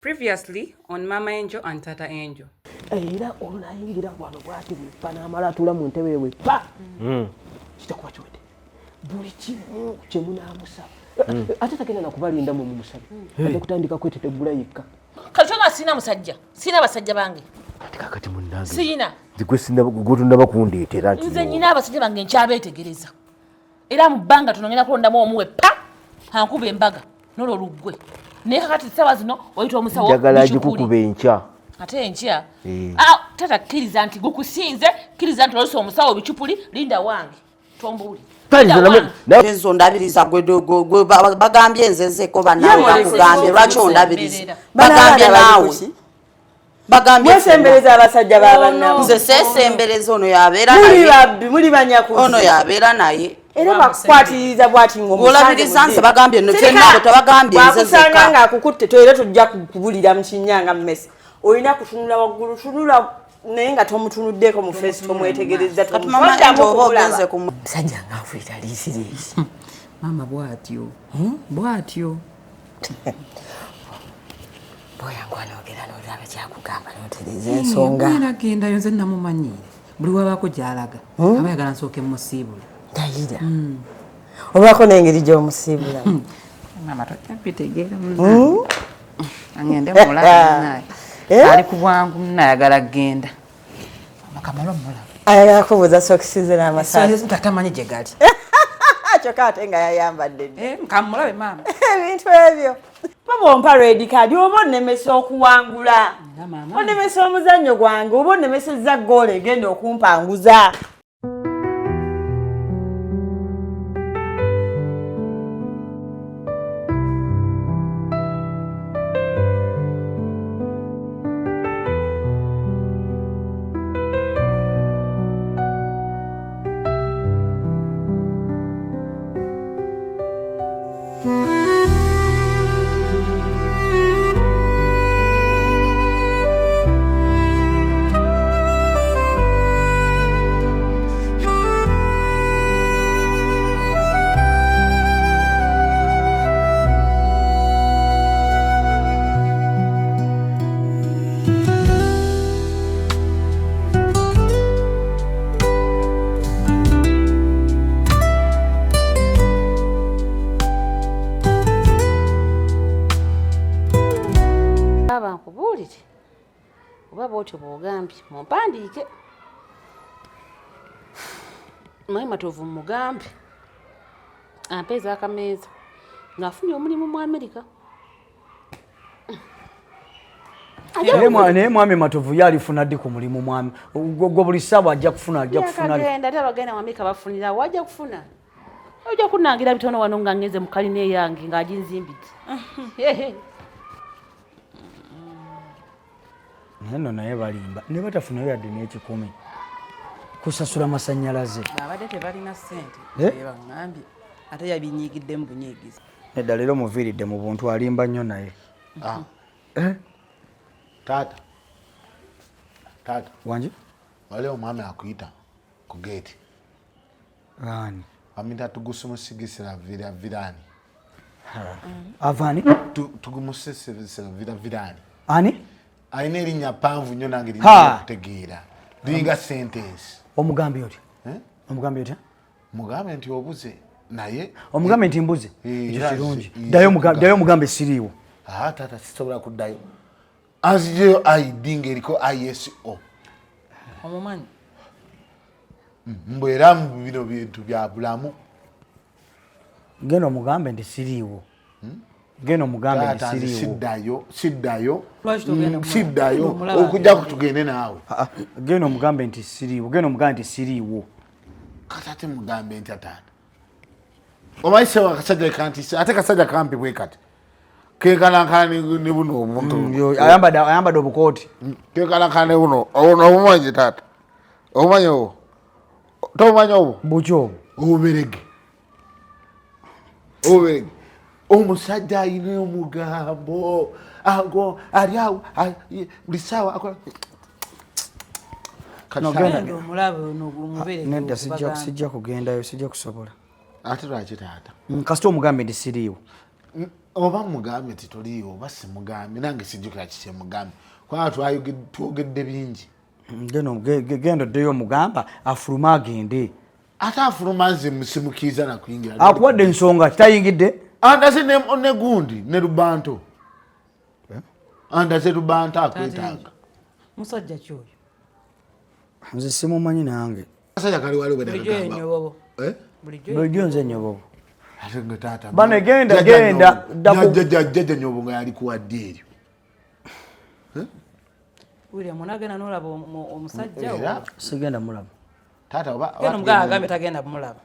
Previously on Mama Angel and Tata Angel. Era olayingira wano bwati bipana amala tula mu ntebe we pa. Kitakuba kiwedde. Buli kimu kye munaamusa. Ate takena nakubalinda mu musabi. Ate kutandika kwetetegula yekka. Kalchonga sina musajja. Sina basajja bange. Ate kakati munnange. Sina. Zikwe sina gutunda bakundeetera nti. Nze nyina abasajja bange nkyabeetegereza. Era mu bbanga tunongera kulondamu omuwe pa. Hankuba embaga nolo lugwe. Ne kakati sawa zino oyita omusawo. Njagala gikukuba enkya. Ate enkya. Tata kkiriza nti gukusinze, kkiriza nti olusa omusawo bicupuli linda wange. Tombuli. Enzo ndabiriza gwe bagambye nzezeko banawe bakugambye lwaki ondabiriza bagambye nawe bagambye mwesembereza abasajja b'abannamu nze sesembereza ono yabeera muli banyakuzi ono yabeera naye era bakukwatiriza bwati ng'olabiriza nze bagambye no fennaabo tabagambye nzezeka wakusanga nga akukutte toera tujja kubulira mu kinyanga mmesi olina kutunula waggulu tunula naye nga tomutunuddeko mu face tomwetegereza ogenze ku musajja ng'afuita liisiriisi Mama bwatyo. Bwatyo. boyangu anoogera n'olaba kyakugamba n'otereeza ensonga Nagendayo nze namumanyire. Buli wabaako gy'alaga. Aba yagala nsooke musiibula. Ndayira. Obaako n'engeri gy'omusiibulamu. Mama tokyabitegeera munnange. Angende mulaba naye. Ali ku bwangu nayagala kgenda. Makamalo mulaba. Ayagala kubuuza sokisize n'amasaasi. Tatamanyi gye gali. Kyokka ate nga yayambadde. Kamulabe mama. Ebintu ebyo. Baba ompa red card oba onnemesa okuwangula. Onnemesa omuzannyo gwange oba onnemesezza ggoolo egenda okumpanguza. Abankubuulire oba bw'otyo bw'ogambye mumpandiike mayi matovu mugambe ampeeza akameeza ng'afunye omulimu mu Amerika. Naye mwami matovu yalifuna ddi ku mulimu mwami gwe buli ssaawa ajja kufuna agenda ate abagenda mu Amerika bafunira wajja kufuna ojja kunnangira bitono wano nga ngenze mu kalina eyange ng'aginzimbidde. Nno naye balimba ne batafunayo yadde n'ekikumi kusasula masannyalaze Abadde tebalina ssente baŋŋambye ate yabinyiigidde mu bunyiigizi. Nedda leero muviiridde mu buntu alimba nnyo naye. Taata Wangi? wale omwami akuyita ku geeti Ani? amita tugusumusigisira virani Avani? tugumusigisira virani Ani? alina erinnya ppanvu nnyo nange rinnya okutegeera linga sentensi. Omugambye otya? Omugambye otya? Mugambe nti obuze naye Omugambye nti mbuze ekyo kirungi. Ddayo omugambe siriiwo. Taata sisobola kuddayo anzijeyo ID ng'eriko ISO Omumanyi? mbwera mu bino bintu bya bulamu. Genda omugambe nti siriiwo. Genda omugambe nti siriiwo. Siddayo okujja kutugende naawe. Genda omugambe nti siriiwo. Genda omugambe nti siriiwo. Kati ate mugambe ntya taata? Omanyi sewa akasajja kanti ate kasajja kampi bwe kati kenkanankana ne buno omuntu ayambadde obukooti kenkanankana ne buno obumanyi taata obumanyi obwo tobumanyi obwo buki obwo obuberege omusajja ayina omugambo ago ali awo buli ssaawa nedda sijja kugendayo sijja kusobola. Ate lwaki taata? Kasita omugambe nti siriiwo. oba mugambe titoliiwo oba simugambe nange sijjukira kiki mugambe kubanga twogedde bingi. Genda oddeyo omugamba afuluma agende. Ate afuluma nze simukkiriza nakuyingira. Akuwadde ensonga kitayingidde. Andaze ne gundi ne lubanto. Andaze lubanto akwetaaga. Musajja ki oyo? Nze simumanyi nange. Asajja kali waliwo Bulijjo yenyobobo. Bulijjo nze nyobobo. Ate nga taata. Bane genda. Jjajja nyobo nga yali kuwadde eryo. William onagenda n'olaba omusajja oyo. Sigenda mulaba. Taata oba. Genda omugala agambe tagenda kumulaba.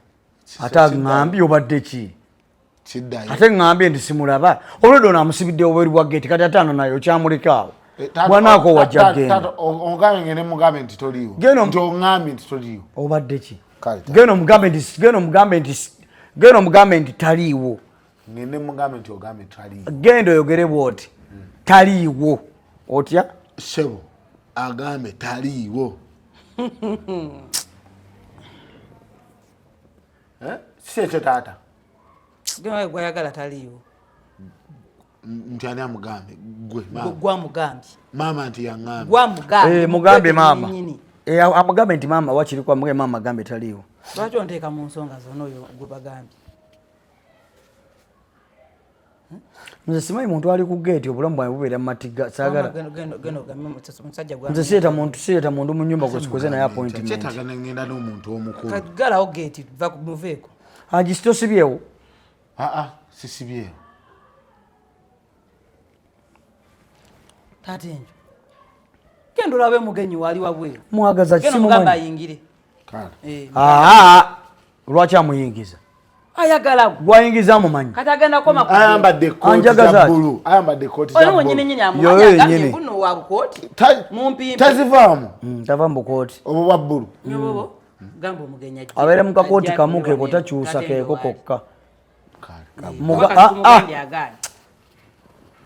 Ate ngambye obadde ki? Kiddayo. Ate ngambye nti simulaba. Olwedo namusibidde obweru bwa gate kati ataano nayo kyamulekaawo. Bwanaako wajja genda. Taata omugambe ngene mugambe nti toliiwo. Nti oŋŋambye nti toliiwo. Obadde ki? Genda omugambe nti taliiwo. Ngende mugambe nti ogambe taliiwo. Genda oyogere bw'oti. Taliiwo. Otya? Sebo agambe taliiwo. Si ekyo taata. Gwe gwayagala taliiwo. Nti ani amugambe gwe maama. Gwa mugambi. Maama nti yaŋŋambe. Gwa mugambi. Mugambe maama. Amugambe nti maama wakiri kwa mugambe maama agambe taliiwo. Lwaki onteeka mu nsonga zonna oyo gwe bagambye? Nze simanyi muntu ali ku gate obulamu bwange bubeera mu matiga saagala. Nze sireeta muntu mu nnyumba kwesikoze naye appointment. Kyetaaga ngenda n'omuntu omukulu. Kagalawo gate muveeko. Agisitosibyewo? Sisibyewo. Taata enjo. Genda olabe mugenyi wali wabweru. Mwagaza kisimu mugamba ayingire. Lwaki amuyingiza? Ayagala gwayingiza mumanyi. Kati agenda koma ayambadde kooti za bbulu. Ayambadde kooti za bbulu. Oyo nyine nyine amumanyi kuno wa kooti. Mumpimpi. Tazivaamu. Tava mu kooti. Obo bwa bbulu. Nyobobo. Gamba omugenya ajja. Abeera mu kakooti kamu keeko takyusa keeko kokka.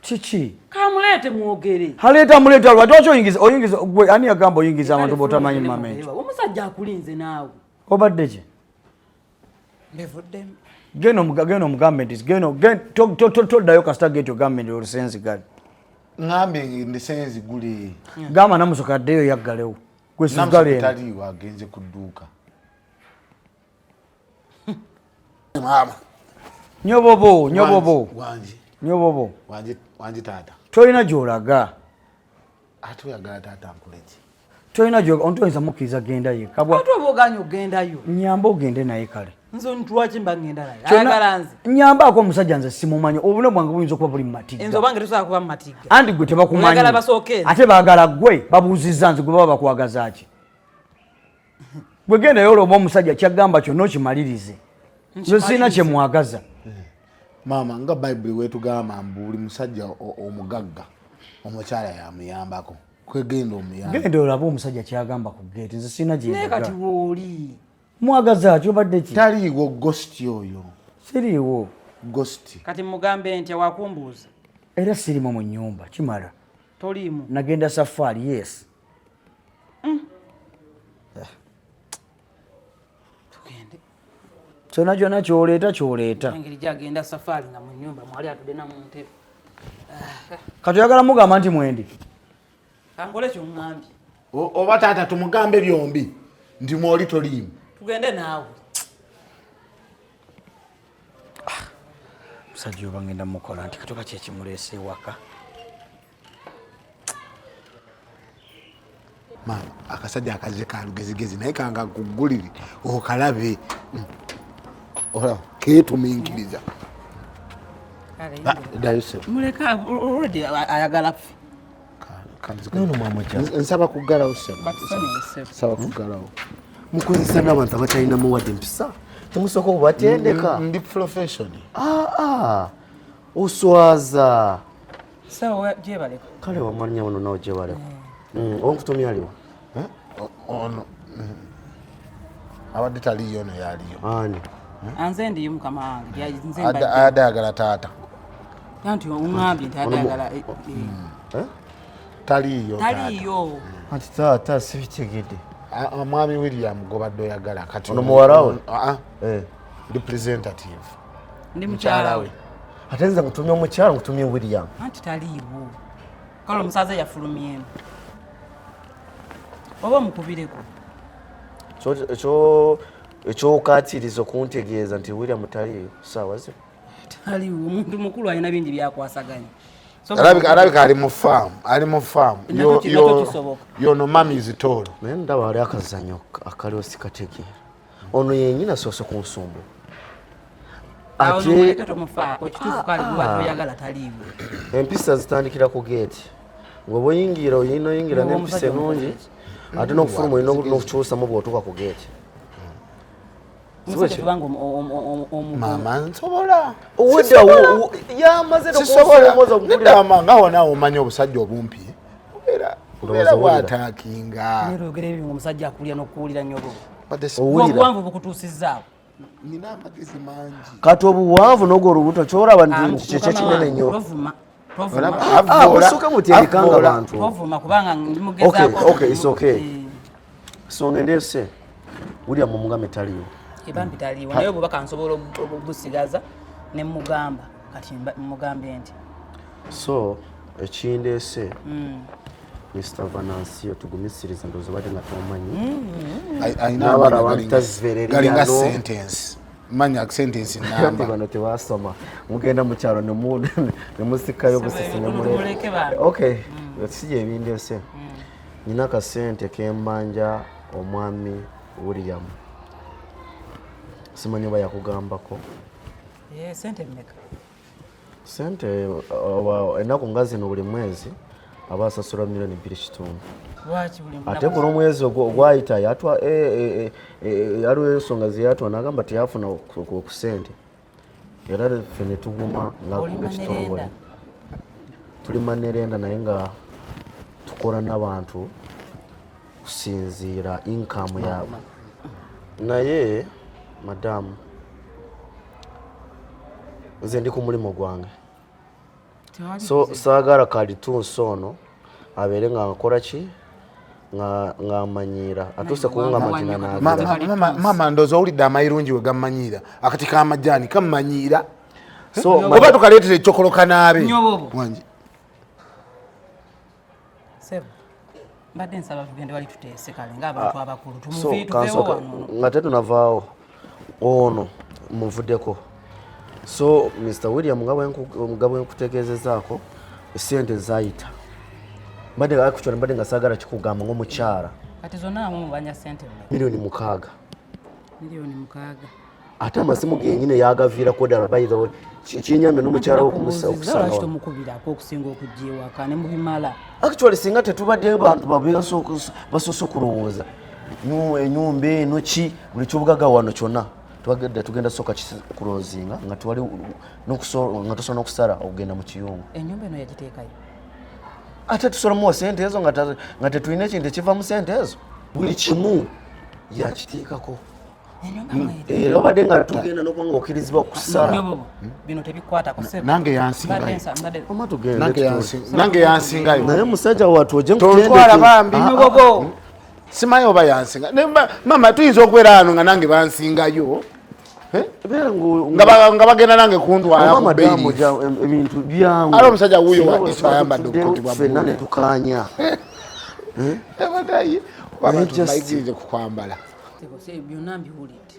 Kiki? Kamuleete mwogere. Muleeta lwaki oyingiza gwe ani agamba oyingiza abantu botamanyi mamenje. Omusajja akulinze naawe. Obadde ki? Mbevuddemu. Geno mugambe nti toddayo kasita gate ogambe nti olusenzi gali. Ngambe ndisenzi guli. Gamba namusoka addeyo yaggalewo. Namusokera taliiwo agenze ku dduuka. Maama. Nyobobo. Wangi taata. Tolina gy'olaga. Ate oyagala taata nkuleki. Tolina ontoyinza mukkiriza genda ye. Ate oba oganya ogendayo. Nyamba ogende naye kale. Nze ntwaki mba ngenda naye. Ayagala nze. Nyambaako omusajja nze simumanyi. Obulamu bwange buyinza okuba buli mu matiga. Enzo bange tosobola kuba mu matiga. Andi gwe tebakumanyi. Oyagala basooke. Ate baagala gwe babuuzizza nze gwe baba bakwagaza ki. Gwe genda yolooba omusajja kyagamba kyonna okimalirize. Nze sirina kye mwagaza. Maama nga Bayibuli weetugamba mbu buli musajja omugagga omukyala yamuyambako. Kwegenda omuyamba. Genda olabe omusajja kyagamba ku gate. Nze sirina gye naye kati wooli. Mwagaza ki obadde ki? Taliiwo ghost oyo. Siriiwo. Ghost. Kati mugambe nti wakumbuuza. Era sirimu mu nnyumba kimala. Toliimu. Nagenda safari yes. Tugende. Kyonna ky'oleeta. Engeri gyagenda safari nga mu nnyumba mwali atudde na mu ntebe. Kati oyagala mugamba nti mwendi. Kankole ky'oŋŋambye. Oba taata tumugambe byombi ndi mwoli toliimu. Tugende naawe. Musajja oba ngenda mukola nti katoka kyekimuleese ewaka. Maama akasajja akaze ka lugezigezi naye kanga kuggulire okalabe. Olaba keetuminkiriza. Muleka already ayagala kufa. Nono mama kya. Nsaba kuggalawo sebo. Nsaba kuggalawo. Mukozesa n'abantu abatalina muwadde empisa. Temusooka okubatendeka. Ndi profession. Oswaza. Sawa gyebaleka. Kale wamanya wano nawe gyebaleka. Onkutumya aliwa? Ono. Abadde taliyo no yaliyo. Ani? Anze ndiyo mukama wange. Nze adayagala taata. Yanti ongambye nti adayagala. Taliyo. Ati taata sibitegedde. Mwami William gobadde oyagala kati. Ono muwala we? Representative. Ndi mukyala we. atenza kutumia omukyala kutumia William anti taliiwo kale omusaza yafulumyemu oba mukubireko ekyokatiriza okuntegeeza nti William taliiwo saawa ze taliiwo omuntu mukulu alina bingi byakwasaganya alabika ali mu faamu yono mami zitolo naye ndaba ali akazanyo akaliwo sikategeera ono yenyini asoose ku nsumbu ate empisa zitandikira ku geeti ng'oba oyingira n'empisa ennungi ate n'okufuluma olina n'okukyusamu bw'otuuka ku geeti mama nsobola yamaze nedama nga wonawo omanya obusajja obumpi obeera bwataakinga ogera ebyo omusajja akulya n'okuwulira nyobo owulira obuwanvu bukutuusizaawo nina amagezi mangi kati obuwanvu n'ogwo olubuto kyolaba nti kyekyo kinene nnyo abasooka mutendekanga abantu ovuma kubanga ndi mugezaako it's okay so ngendese William omugame taliiwo ebambi taliiwo naye obubaka nsobola obusigaza ne mugamba kati mugambe nti so ekindeese Mr. Vanancio tugumisiriza ndowooza badde nga tomanyi galinga sentence manya sentence namba bano tewasoma mugenda mu kyalo ne musikayo busisi ne muleke okay sije ebindeese nina akasente kembanja omwami William simanyi oba yakugambako sente mmeka sente ennaku nga zino buli mwezi aba asasula milioni 2.5 ate kuno omwezi ogwayita yaliwo ensonga zeyatwa n'agamba teyafuna ku sente era ffe ne tuguma ng'ekitongole tuli manerenda naye nga tukola n'abantu kusinziira income yaabwe naye madamu nze ndi ku mulimu gwange so saagala kalitunsi ono abeere nga nkola ki ng'amanyiira atuuse kungamanyina mama ndowooza owulidde amayirungi we gamanyiira akati k'amajaani kamumanyiira oba tukaleetera ekyokoloka naabe wangi mbadde nsaba tugende wali tuteese kale ng'abantu abakulu tumuveewo wano nga tetunavaawo ono muvuddeko so Mr. William nga bwenkutegeezezaako esente zayita mbadde nga saagala kikugamba ng'omukyala kati zonna amu mubanja sente milioni 6 ate amasimu genyine yagaviirako ddala by the way kinyambe n'omukyala wokumusanga mukubirako okusinga okujja ewaka ne mubimala actually singa tetubadde bantu basoose okulowooza enyumba eno ki buli kyobugaga wano kyonna tugenda soka kulozinga nga tuwali nga tusobola n'okusala okugenda mu kiyungu ennyumba eno yagiteekayo ate tusolamuwa sente ezo nga tetulina ekintu ekiva mu sente ezo buli kimu yakiteekako era obadde nga tugenda n'okuba nga okkirizibwa okusala bino tebikwatako nange yansingayo naye musajja wattu ojje tontwala bambi nyogogo simanyi oba yansinga mama tuyinza okubeera wano nga nange bansingayo nga bagenda nange kuntwala ebintu byangu ali omusajja wuyo wadiso ayambadde obukoti bwa ffenna ne tukanya wabayigirize kukwambala byonna mbiwulidde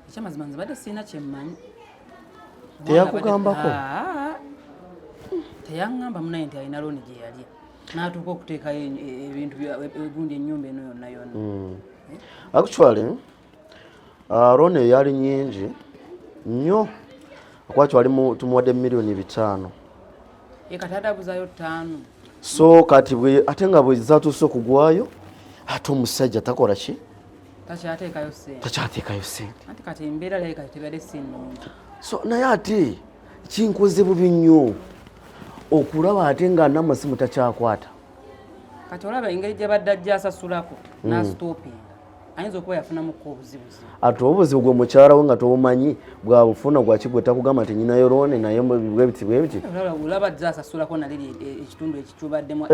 ekyamazima nze badde sirina kyemmanyi teyakugambako teyaŋŋamba munaye nti alina looni gye yalya n'atuuka okuteekayo ebintu egundi ennyumba eno yonna yonna actually looni eyo yali nyingi nnyo akwaki tumuwadde milioni 5 kati adabuzayo 5 so kati ate nga bwe zatuuse okugwayo ate omusajja takola ki takyateekayo sente anti kati embeera laye kati tebadde si nnungi so naye ate kinkoze bubi nnyo okulaba ate nga n'amasimu takyakwata kati olaba engeri gye badde ajja asasulako n'asitoopinga ayinza okuba yafunamuko obuzibuzibu ate obuzibu gwe mukyala we nga tobumanyi bwabufuna gwakigwe takugamba nti nyinayo looni naye bwebiti olaba ajja asasulako naliri ekitundu ekicubaddemu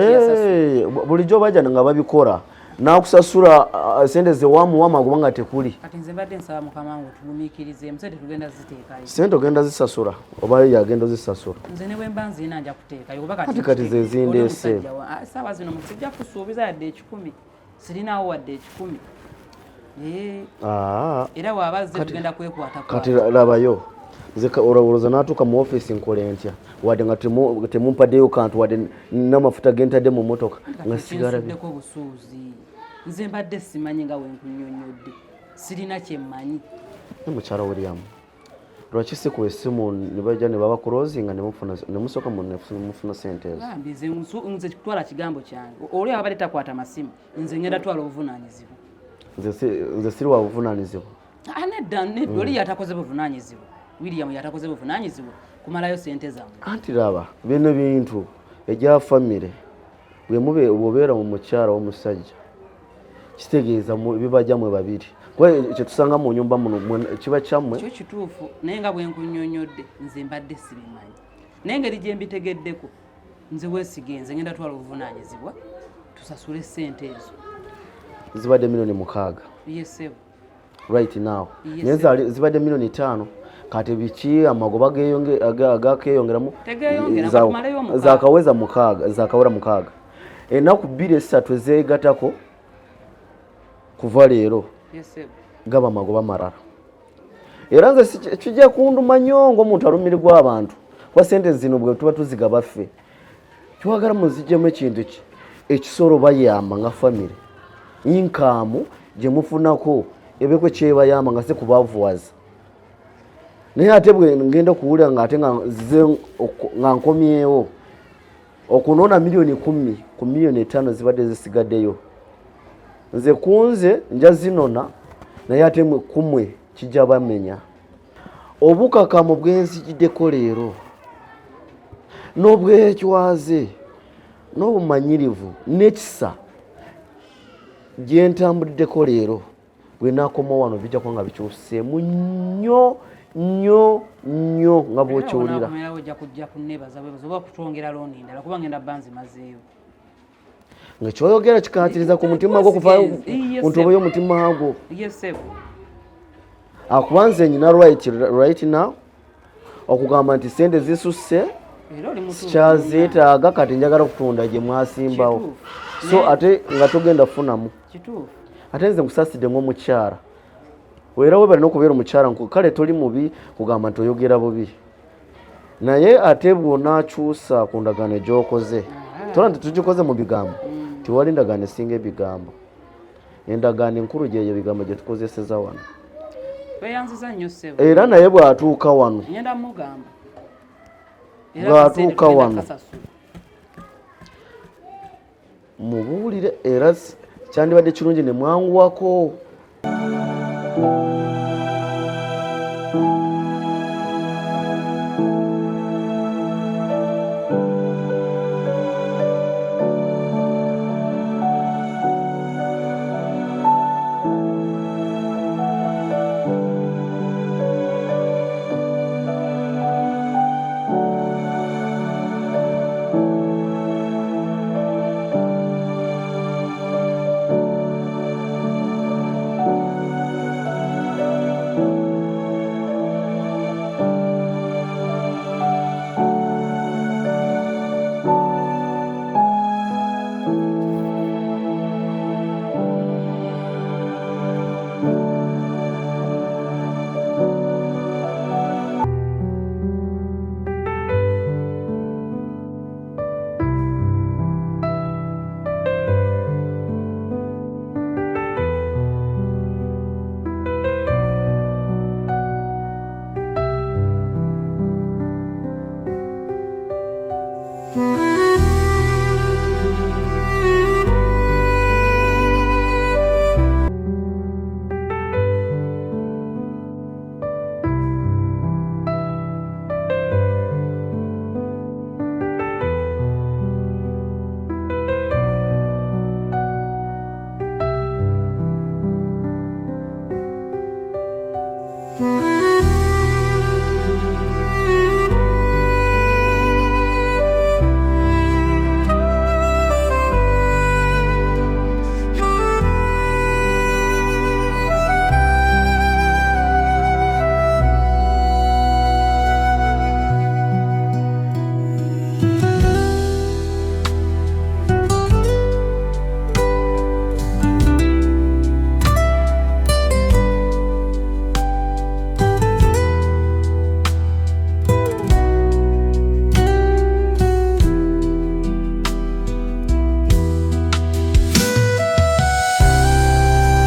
bulijjo bajja nga babikola nakusasula sente ze wamuwama kubanga tekuli. Kati nze mbadde nsaba mukama wange tulumiikirize sente tugenda ziteekayo. Sente ogenda zisasula oba yagenda zisasula. Nze ne bwe mba nzina nja kuteekayo kuba kati ze zindeese. Saawa zino musijja kusuubiza yadde 10. Sirinaawo wadde 10. Era waabazze tugenda kwekwata. Kati labayo. Olowooza n'atuuka mu ofiisi nkola ntya wadde nga temumpaddeyo kantu wadde n'amafuta gentadde mu motoka nga sigala kinsuddeko busuuzi. Nze mbadde simanyi nga wenkunyonyodde sirina kyemmanyi. Mukyala William lwaki si ku essimu ne bajja ne baba closinga ne musooka mufuna sente ezo. Nze kutwala kigambo kyange oli abadde takwata masimu nze ngenda twala obuvunaanyizibwa. Nze siri wa buvunaanyizibwa. Nedda oli yatakoze buvunaanyizibwa. William yatakoze buvunaanyizibwa kumalayo sente zammwe. Anti laba bino bintu egya famire bwe obeera mu mukyala w'omusajja kitegeeza bibajja mwe babiri kwe kye tusanga mu nyumba muno kiba kyammwe. Kyo kituufu naye nga bwe nkunyonyodde nze mbadde sibimanyi naye ngeri gye mbitegeddeko nze weesige nze ngenda twala obuvunaanyizibwa tusasule sente ezo. Zibadde milioni 6. Yes sir. Right now. Naye zibadde milioni 5. Kati biki amagoba agakeyongeramu zakaweza 6 zakawera 6 enaku 2-3 ezeegatako kuva leero gaba amagoba marara era nze kijja kunduma nnyo ng'omuntu alumirirwa abantu kwa sente zino bwe tuba tuzigaba ffe twagala muziggyemu ekintu ekisolo bayamba nga famire income gye mufunako ebekwe kyebayamba nga se kubavuwaza. Naye ate bwe ngenda kuwulira ng'ate nga nkomyewo okunoona milioni 10 ku milioni 5 zibadde zisigaddeyo. Nze kunze nja zinona naye ate kumwe kijja bamenya. Obukakamu bwenzigiddeko leero n'obwekwaze n'obumanyirivu n'ekisa gye ntambuddeko leero bwe naakoma wano bijja kuba nga bikyuseemu nnyo nga bw'okyowulira. Ojja kujja kunneebaza oba kutwongera looni ndala kuba ngenda banzi mazeeyo. Nga kyoyogera kikatiriza ku mutima gwo kuvaayo ku ntobo y'omutima gwo. Akubanze nyina right now okugamba nti sente zisusse sikyazeetaaga kati njagala okutunda gye mwasimbawo. So ate nga togenda funamu. Ate nze nkusasidde ng'omukyala. Era webali n'okubeera omukyala kale toli mubi kugamba nti oyogera bubi. Naye ate bw'onaakyusa ku ndagaano egy'okoze. Tola nti tugikoze mu bigambo. Tiwali ndagaano esinga ebigambo. Endagaano enkulu gyeyo bigambo gye tukozeseza wano. Era naye bw'atuuka wano. Bw'atuuka wano. Mubuulire era kyandibadde kirungi ne mwanguwako.